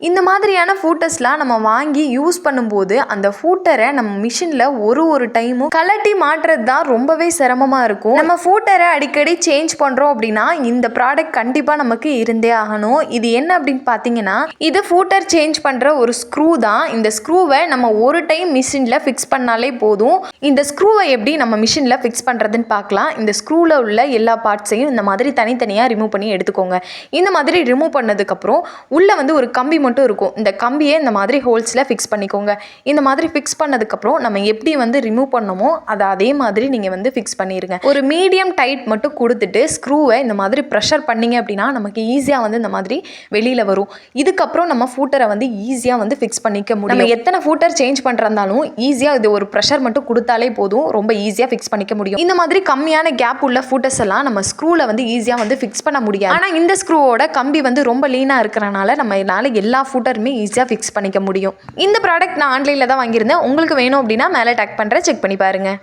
இந்த மாதிரியான ஃபூட்டர்ஸ்லாம் நம்ம வாங்கி யூஸ் பண்ணும்போது அந்த ஃபூட்டரை நம்ம மிஷினில் ஒரு டைமும் கலட்டி மாட்டுறது தான் ரொம்பவே சிரமமாக இருக்கும். நம்ம ஃபூட்டரை அடிக்கடி சேஞ்ச் பண்ணுறோம் அப்படின்னா இந்த ப்ராடக்ட் கண்டிப்பாக நமக்கு இருந்தே ஆகணும். இது என்ன அப்படின்னு பார்த்தீங்கன்னா, இது ஃபூட்டர் சேஞ்ச் பண்ணுற ஒரு ஸ்க்ரூ தான். இந்த ஸ்க்ரூவை நம்ம ஒரு டைம் மிஷினில் ஃபிக்ஸ் பண்ணாலே போதும். இந்த ஸ்க்ரூவை எப்படி நம்ம மிஷினில் ஃபிக்ஸ் பண்ணுறதுன்னு பார்க்கலாம். இந்த ஸ்க்ரூவில் உள்ள எல்லா பார்ட்ஸையும் இந்த மாதிரி தனித்தனியாக ரிமூவ் பண்ணி எடுத்துக்கோங்க. இந்த மாதிரி ரிமூவ் பண்ணதுக்கப்புறம் உள்ளே வந்து ஒரு கம்பி மட்டும் இருக்கும். இந்த கம்பியை இந்த மாதிரி ஹோல்ஸில் ஃபிக்ஸ் பண்ணிக்கோங்க. இந்த மாதிரி ஃபிக்ஸ் பண்ணதுக்கப்புறம் நம்ம எப்படி வந்து ரிமூவ் பண்ணமோ அதை அதே மாதிரி நீங்கள் வந்து ஃபிக்ஸ் பண்ணிடுங்க. ஒரு மீடியம் டைட் மட்டும் கொடுத்துட்டு ஸ்க்ரூவை இந்த மாதிரி ப்ரெஷர் பண்ணிங்க அப்படின்னா நமக்கு ஈஸியாக வந்து இந்த மாதிரி வெளியில் வரும். இதுக்கப்புறம் நம்ம ஃபூட்டரை வந்து ஈஸியாக வந்து ஃபிக்ஸ் பண்ணிக்க முடியும். நம்ம எத்தனை ஃபூட்டர் சேஞ்ச் பண்ணுறதாலும் ஈஸியாக இது ஒரு ப்ரெஷர் மட்டும் கொடுத்தாலே போதும், ரொம்ப ஈஸியாக ஃபிக்ஸ் பண்ணிக்க முடியும். இந்த மாதிரி கம்மியான கேப் உள்ள ஃபூட்டர்ஸ் எல்லாம் நம்ம ஸ்க்ரூவில் வந்து ஈஸியாக வந்து ஃபிக்ஸ் பண்ண முடியாது. ஆனால் இந்த ஸ்க்ரூவோட கம்பி வந்து ரொம்ப லீனாக இருக்கிறனால நம்ம எல்லா ஃபூட்டருமே ஈஸியாக ஃபிக்ஸ் பண்ணிக்க முடியும். இந்த ப்ராடக்ட் நான் ஆன்லைனில் தான் வாங்கியிருந்தேன். உங்களுக்கு வேணும் அப்படின்னா மேலே டேக் பண்ணுறேன், செக் பண்ணி பாருங்கள்.